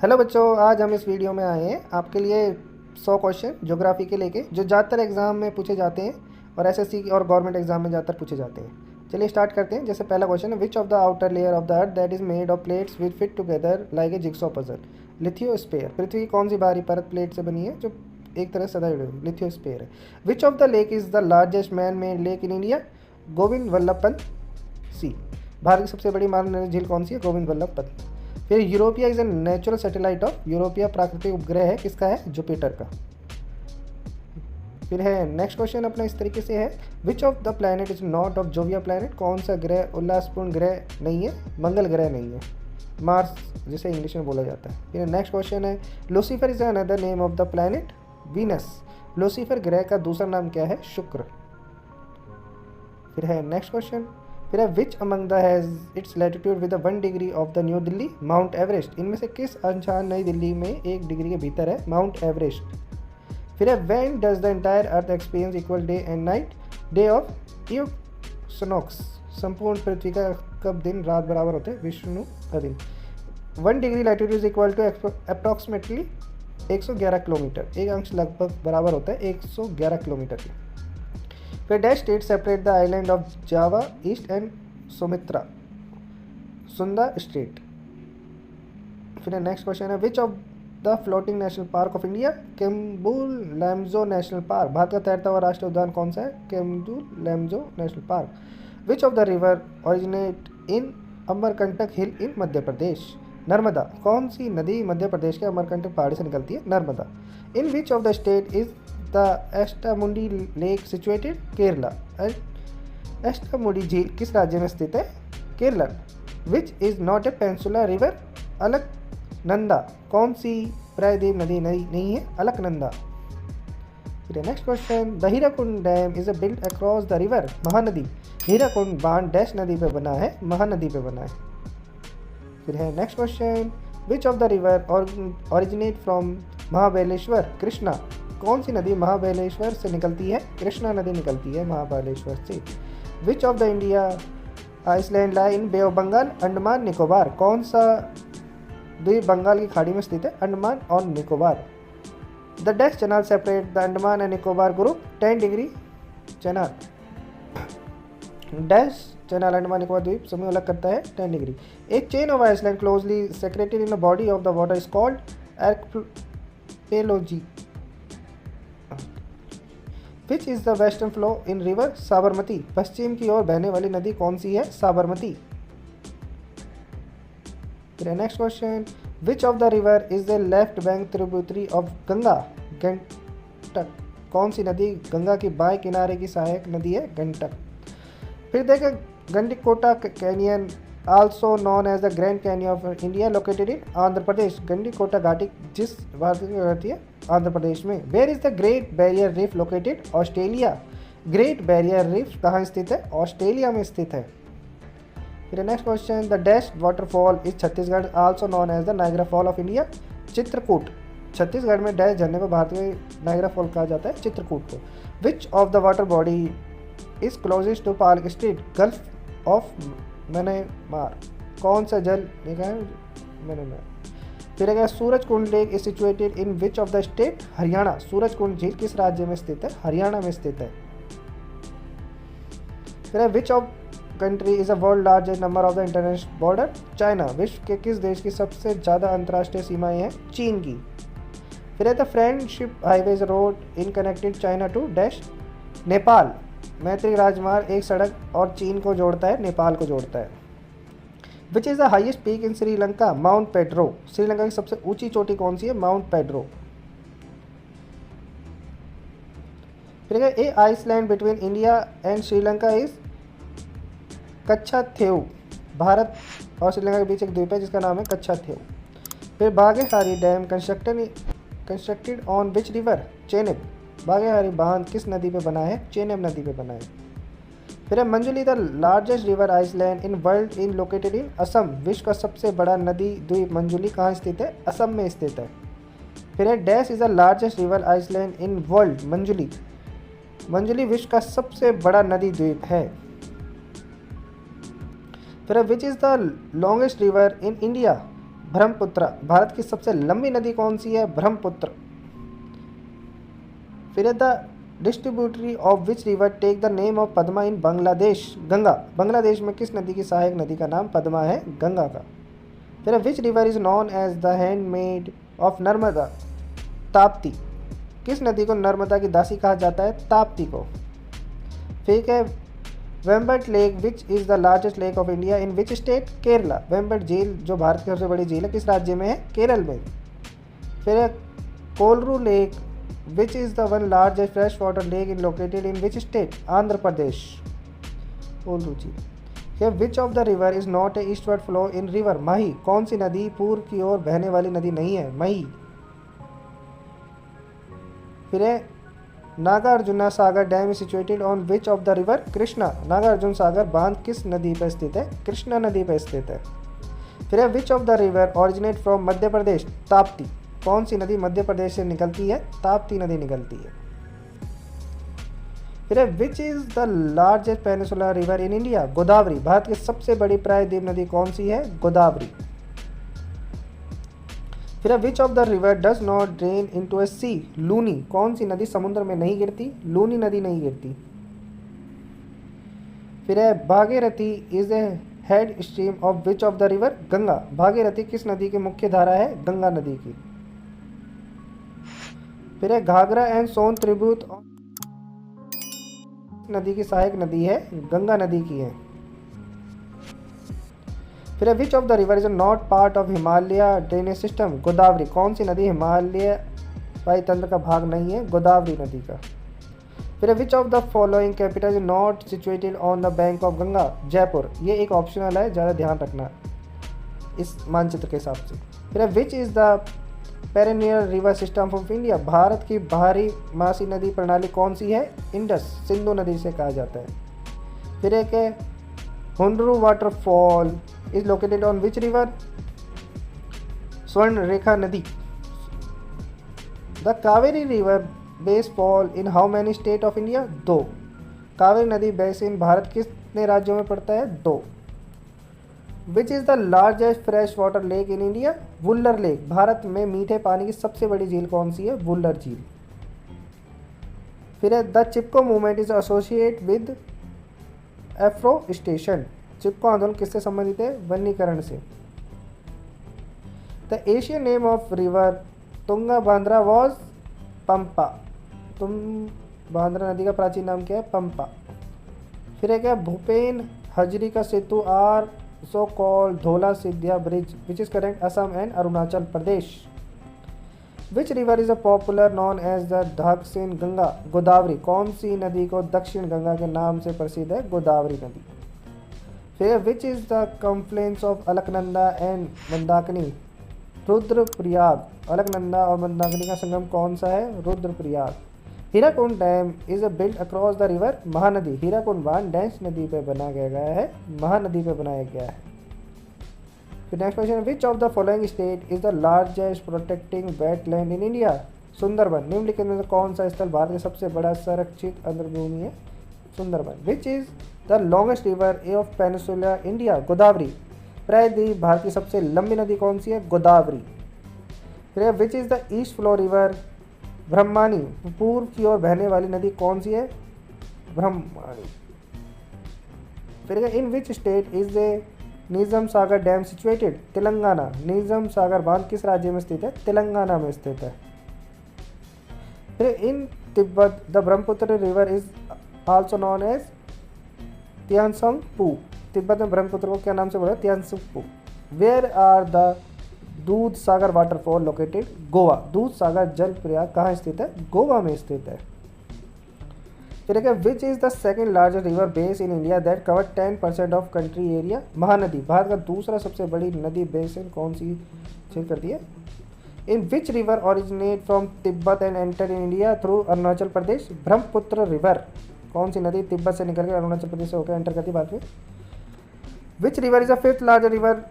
Hello बच्चों, आज हम इस वीडियो में आए हैं आपके लिए 100 क्वेश्चन ज्योग्राफी के लेके जो ज़्यादातर एग्जाम में पूछे जाते हैं और एसएससी और गवर्नमेंट एग्जाम में ज़्यादातर पूछे जाते हैं। चलिए स्टार्ट करते हैं। जैसे पहला क्वेश्चन है, which of the outer layer of the earth that is made of plates with fit together like a jigsaw puzzle. Lithosphere. पृथ्वी की कौन सी बाहरी परत प्लेट से बनी है जो एक तरह से सदा जुड़ी हुई? लिथियोस्फेयर है। Which of the lake is the largest man made lake in India? Govind Vallabh Pant सी। भारत की सबसे बड़ी मानव निर्मित झील कौन सी है? गोविंद वल्लभ पंत। फिर europaea is a natural satellite of. Europaea प्राकृतिक उपग्रह है किसका है? जुपिटर का। फिर है नेक्स्ट क्वेश्चन अपना इस तरीके से है, which of the planet is not of jovian planet? कौन सा ग्रह उल्लासपूर्ण ग्रह नहीं है? मंगल ग्रह नहीं है, मार्स जिसे इंग्लिश में बोला जाता है। फिर नेक्स्ट क्वेश्चन है, Lucifer is another name of the planet Venus. Lucifer ग्रह का दूसरा नाम क्या है? शुक्र। फिर है नेक्स्ट क्वेश्चन, फिर है which among the has its latitude with 1 degree of the new Delhi? Mount Everest. इनमें से किस अंशान नई दिल्ली में 1 डिग्री के भीतर है? Mount Everest. फिर है when does the entire earth experience equal day and night? Day of equinox. संपूर्ण पृथ्वी का कब दिन रात बराबर होते हैं? विष्णु का दिन। 1 degree latitude is equal to approximately 111 kilometre. एक अंश लगभग बराबर होता है 111 किलोमीटर के। फिर dash strait separate the island of Java east and Sumatra? Sunda strait. फिर नेक्स्ट क्वेश्चन है, which of the floating national park of India? Keibul Lamjao national park. Bharat का तैरता हुआ राष्ट्रीय उद्यान कौन सा है? Keibul Lamjao national park. Which of the river originate in Amarkantak hill in Madhya Pradesh? Narmada. कौन सी नदी मध्य प्रदेश के अमरकंटक पहाड़ी से निकलती है? Narmada. In which of the state is the Ashtamudi lake situated? Kerala. Ashtamudi झील किस राज्य में स्थित है? Kerala. Which is not a peninsula river? Alaknanda. कौन सी प्रायद्वीप नदी नहीं है? अलकनंदा। फिर next question, the Hirakud dam is built across the river? Mahanadi. Hirakud बांध डैश नदी पे बना है? महानदी पे बना है। फिर है next question, which of the river originate from Mahabaleshwar? Krishna. कौन सी नदी महाबलेश्वर से निकलती है? कृष्णा नदी निकलती है महाबलेश्वर से। Which of the India island lie in Bay of Bengal? Andaman Nicobar. कौन सा द्वीप बंगाल की खाड़ी में स्थित है? अंडमान और Nicobar. The dash channel separate the Andaman and Nicobar group? 10 degree channel. Dash channel Andaman Nicobar द्वीप समूह अलग करता है 10 डिग्री। एक chain of island closely scattered in the body of the water is called archipelago. Which is the western flow in river? Sabarmati. पश्चिम की ओर बहने वाली नदी कौन सी है? साबरमती। फिर next question, which of the river is the left bank tributary of Ganga? Gandak. कौन सी नदी गंगा की बाएं किनारे की सहायक नदी है? गंडक। फिर देखें, Gandikota canyon also known as the grand canyon of India located in Andhra Pradesh. Gandikota घाटी जिस भारत में रहती है? आंध्र प्रदेश में। Where is the great barrier reef located? Australia. Great barrier reef कहाँ स्थित है? ऑस्ट्रेलिया में स्थित है। फिर next question, the dash waterfall is Chhattisgarh also known as the Niagara fall of India? Chitrakoot. Chhattisgarh में डैश झरने को भारत में नायग्रा फॉल कहा जाता है? चित्रकूट को। Which of the water body is closest to Park Street? Gulf of Myanmar. कौन सा जल देखा है? म्यांमार। फिर अगर Surajkund lake is situated in which of the state? Haryana. Surajkund झील किस राज्य में स्थित है? हरियाणा में स्थित है। फिर which of country is a world largest number of the international border? China. विश्व के किस देश की सबसे ज़्यादा अंतर्राष्ट्रीय सीमाएं हैं? चीन की। फिर है the friendship highways road in connected China to dash? Nepal. मैत्री राजमार्ग एक सड़क और चीन को जोड़ता है, नेपाल को जोड़ता है। Which is the highest peak in Sri Lanka? Mount Pedro. Sri Lanka की सबसे ऊंची चोटी कौन सी है? Mount Pedro. फिर a island between India and Sri Lanka is Katchatheevu. Bharat और श्रीलंका के बीच एक द्वीप है जिसका नाम है कच्छाथेउ। फिर Baglihar dam constructed on which river? Chenab. Baglihar बांध किस नदी पे बना है? चेनेब नदी पे बना है। फिर Majuli the largest river island in world in located in Assam. विश्व का सबसे बड़ा नदी द्वीप मंजुली कहाँ स्थित है? असम में स्थित है। फिर dash is the largest river island in world? Majuli. Majuli विश्व का सबसे बड़ा नदी द्वीप है। फिर which is the longest river in India? Brahmaputra. भारत की सबसे लंबी नदी कौन सी है? ब्रह्मपुत्र। फिर the distributary of which river take the name of Padma in Bangladesh? Ganga. Bangladesh में किस नदी की सहायक नदी का नाम पद्मा है? गंगा का। फिर which river is known as the handmade of Narmada? Tapti. किस नदी को नर्मदा की दासी कहा जाता है? ताप्ती को। ठीक है। Vembanad lake which is the largest lake of India in which state? Kerala. Vembanad झील जो भारत की सबसे बड़ी झील है किस राज्य में है? केरल में। फिर Kolleru lake which is the one largest fresh water lake in located in which state? Andhra Pradesh. Kolleru झील। फिर which of the river is not a eastward flow in river? Mahi. कौन सी नदी पूर्व की ओर बहने वाली नदी नहीं है? मही। फिर Nagarjuna Sagar dam is situated on which of the river? Krishna. Nagarjuna Sagar बांध किस नदी पर स्थित है? कृष्णा नदी पर स्थित है। फिर which of the river originate from Madhya Pradesh? Tapti. कौन सी नदी मध्य प्रदेश से निकलती है? ताप्ती नदी निकलती है। फिर विच is the largest peninsular river in India? Godavari. Bharat की सबसे बड़ी प्रायद्वीप नदी कौन सी है? गोदावरी। फिर which of the river does not drain into a sea? Luni. कौन सी नदी समुद्र में नहीं गिरती? लूनी नदी नहीं गिरती। फिर Bhagirathi is a head stream of which of the river? Ganga. Bhagirathi किस नदी की मुख्य धारा है? गंगा नदी की। फिर घाघरा एंड सोन त्रिभुत नदी की सहायक नदी है? गंगा नदी की है। फिर which of the river is not part of Himalaya drainage system? Godavari. कौन सी नदी हिमालय वायु तंत्र का भाग नहीं है? गोदावरी नदी का। फिर which of the following capital is not situated on the bank of Ganga? Jaipur. ये एक ऑप्शनल है, ज़्यादा ध्यान रखना इस मानचित्र के हिसाब से। फिर which is the perennial river system of India? भारत की बाहरी मासी नदी प्रणाली कौन सी है? इंडस, सिंधु नदी से कहा जाता है। फिर एक है Hundru waterfall is located on which river? स्वर्ण रेखा नदी। The Kaveri river base fall in how many state of India? 2। Kaveri नदी बेसिन भारत कितने राज्यों में पड़ता है? 2। विच is the largest fresh water lake in India? Wular lake. Bharat में मीठे पानी की सबसे बड़ी झील कौन सी है? वुल्लर झील। फिर the Chipko movement is associate with afforestation. Chipko आंदोलन किससे संबंधित है? वनीकरण से। The Asian name of river Tunga Bhadra was? Pampa. Bhadra नदी का प्राचीन नाम क्या है? पंपा। फिर एक है भूपेन हजरिका सेतु are so called Dhola Sidhya Bridge which is current Assam and Arunachal Pradesh. Which river is a popular known as the Daksin Ganga? Godavari. कौन सी नदी को दक्षिण गंगा के नाम से प्रसिद्ध है? गोदावरी नदी। फिर which is the confluence of Alaknanda and Mandakini? Rudraprayag. Alaknanda और मंदाकिनी का संगम कौन सा है? Rudraprayag. Hirakud dam is built across the river? Mahanadi. Hirakud बांध डैश नदी पे बनाया गया है? महानदी पे बनाया गया है। फिर next question, which of the following state is the largest protecting wetland in India? Sundarban. निम्नलिखित में से कौन सा स्थल भारत का सबसे बड़ा संरक्षित अंतर्भूमि है? सुंदरबन। विच is the longest river of peninsula India? Godavari. प्रायद्वीप भारत की सबसे लंबी नदी कौन सी है? गोदावरी। फिर विच is the east flow river? Brahmani. पूर्व की ओर बहने वाली नदी कौन सी है? ब्रह्मानी। फिर in which state is a Nizam Sagar dam situated? Telangana. Nizam Sagar बांध किस राज्य में स्थित है? तेलंगाना में स्थित है। फिर in Tibet the Brahmaputra river is also known as Tsangpo. Tibet में ब्रह्मपुत्र को क्या नाम से बोला? तियानसंगपू। वेयर आर द दूध सागर वाटरफॉल लोकेटेड? गोवा। दूध सागर जल प्रयाग कहाँ स्थित है? गोवा में स्थित है। फिर क्या विच is the second largest river base in India that cover 10% of country area? Mahanadi. Bharat का दूसरा सबसे बड़ी नदी बेसिन कौन सी चेक करती है? In which river originate from Tibet and enter in India through Arunachal Pradesh? Brahmaputra river. कौन सी नदी तिब्बत से निकल के अरुणाचल प्रदेश से होकर एंटर करती है भारत में? Which river is the fifth largest river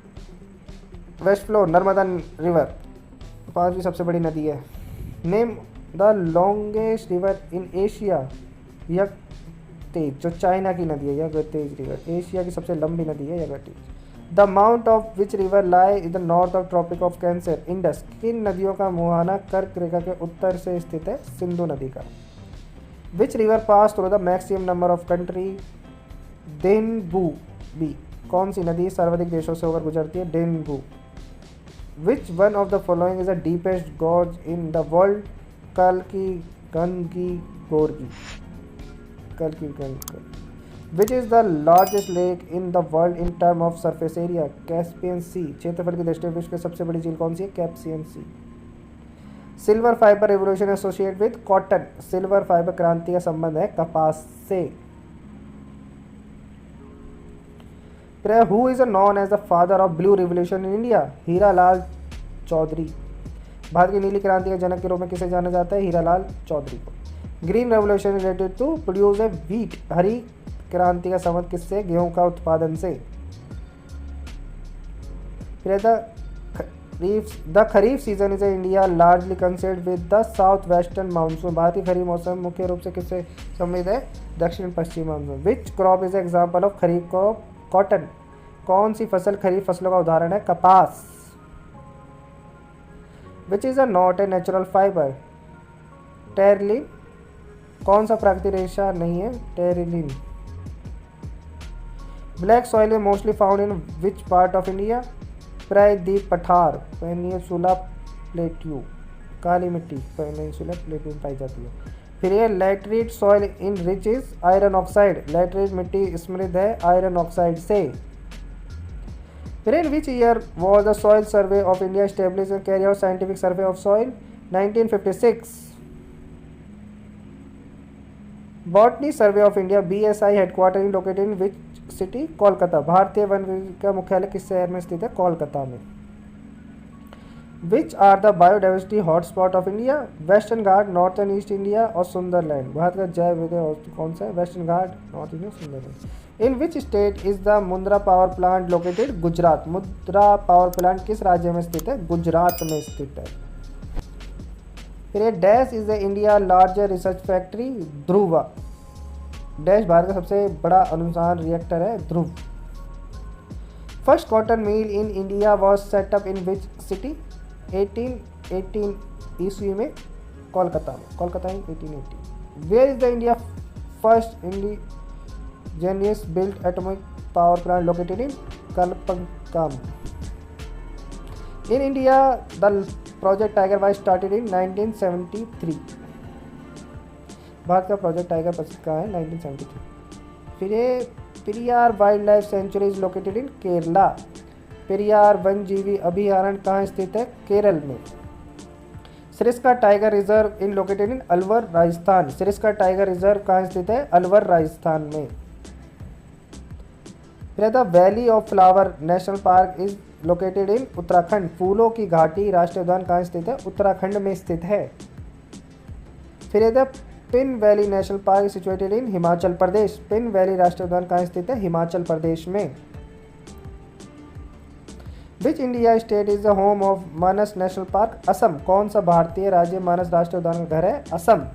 west flow? Narmada river 5वीं सबसे बड़ी नदी है। Name the longest river in Asia? Yangtze, जो चाइना की नदी है। यगतेज रिवर एशिया की सबसे लंबी नदी है, Yangtze. The mount of which river lie in the north of Tropic of Cancer, Indus. किन नदियों का मुहाना कर्क रेखा के उत्तर से स्थित है? सिंधु नदी का। Which river pass through the maximum number of country? Danube B. कौन सी नदी सर्वाधिक देशों से होकर गुजरती है? Danube. Which one of the following is the deepest gorge in the world? Kali Gandaki gorge. Kali Gandaki. Which is the largest lake in the world in term of surface area? Caspian sea. क्षेत्रफल की दृष्टि से विश्व की सबसे बड़ी झील कौन सी है? Caspian Sea. Silver fibre revolution associate with cotton. Silver fibre क्रांति का संबंध है कपास से। Who is known as the father of blue revolution in India? Hiralal Chaudhary. भारत की नीली क्रांति के जनक के रूप में किसे जाना जाता है? हीरालाल चौधरी को। Green revolution related to produce a wheat. हरी क्रांति का संबंध किससे? गेहूं का उत्पादन से। The kharif season is India largely concerned with the south western monsoon. भारतीय खरीफ मौसम मुख्य रूप से किससे संबंधित है? दक्षिण पश्चिम monsoon. Which crop is example of kharif crop? Cotton. कौन सी फसल खरीफ फसलों का उदाहरण है? कपास। Which is a not a natural fibre? Terylene. कौन सा प्राकृतिक रेशा नहीं है? Terylene. Black soil is mostly found in which part of India? प्रायद्वीप पठार, पेनिनसुला प्लेट्यू। काली मिट्टी पेनिनसुला प्लेट्यू में पाई जाती है। फिर ये laterite soil in rich is iron oxide. लैटरेट मिट्टी समृद्ध है आयरन ऑक्साइड से। फिर in which year was the soil survey of India establish and carry out scientific survey of soil? 1956। Botany survey of India BSI headquarter in located in which city? Kolkata. भारतीय वन विभाग का मुख्यालय किस शहर में स्थित है? कोलकाता में। Which are the biodiversity hotspot of India? Western Ghat, northern east India और सुंदरलैंड। भारत का जैव विविधता कौन सा है? Western Ghat, north India, Sundarbans. In which state is the Mundra power plant located? Gujarat. Mundra power plant किस राज्य में स्थित है? गुजरात में स्थित है। फिर dash is the India larger research factory? Dhruva. Dash Bharat का सबसे बड़ा अनुसंधान रिएक्टर है? Dhruva. First cotton mill in India was set up in which city? 1818 ईस्वी में कोलकाता में। Kolkata in 1880। Where is the India first indigenous built atomic power plant located? In Kalpakkam. In India the project tiger was started in 1973। Bharat का project tiger प्रसिद्ध कहाँ है? 1973। फिर ये Periyar wildlife sanctuary is located in Kerala. Periyar वन्यजीवी अभयारण्य कहाँ स्थित है? केरल में। Sariska tiger reserve in located in Alwar, Rajasthan. Sariska tiger reserve कहाँ स्थित है? अलवर, राजस्थान में। फिर the valley of flower national park is located in Uttarakhand. फूलों की घाटी राष्ट्रीय उद्यान कहाँ स्थित है? उत्तराखंड में स्थित है। फिर the pin valley national park situated in Himachal Pradesh. Pin valley राष्ट्रीय उद्यान कहाँ स्थित है? हिमाचल प्रदेश में। Which India state is the home of Manas national park? Assam. कौन सा भारतीय राज्य मानस राष्ट्रीय उद्यान का घर है? Assam.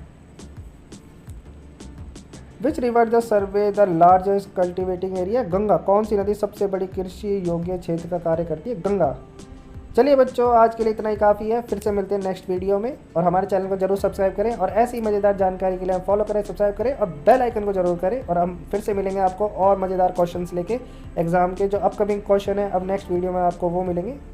Which river the survey the largest cultivating area? Ganga. कौन सी नदी सबसे बड़ी कृषि योग्य क्षेत्र का कार्य करती है? गंगा। चलिए बच्चों, आज के लिए इतना ही काफ़ी है। फिर से मिलते हैं नेक्स्ट वीडियो में, और हमारे चैनल को जरूर सब्सक्राइब करें, और ऐसी ही मज़ेदार जानकारी के लिए हम फॉलो करें, सब्सक्राइब करें और बेल आइकन को जरूर करें। और हम फिर से मिलेंगे आपको और मज़ेदार क्वेश्चंस लेके एग्जाम के। जो अपकमिंग क्वेश्चन है अब नेक्स्ट वीडियो में आपको वो मिलेंगे।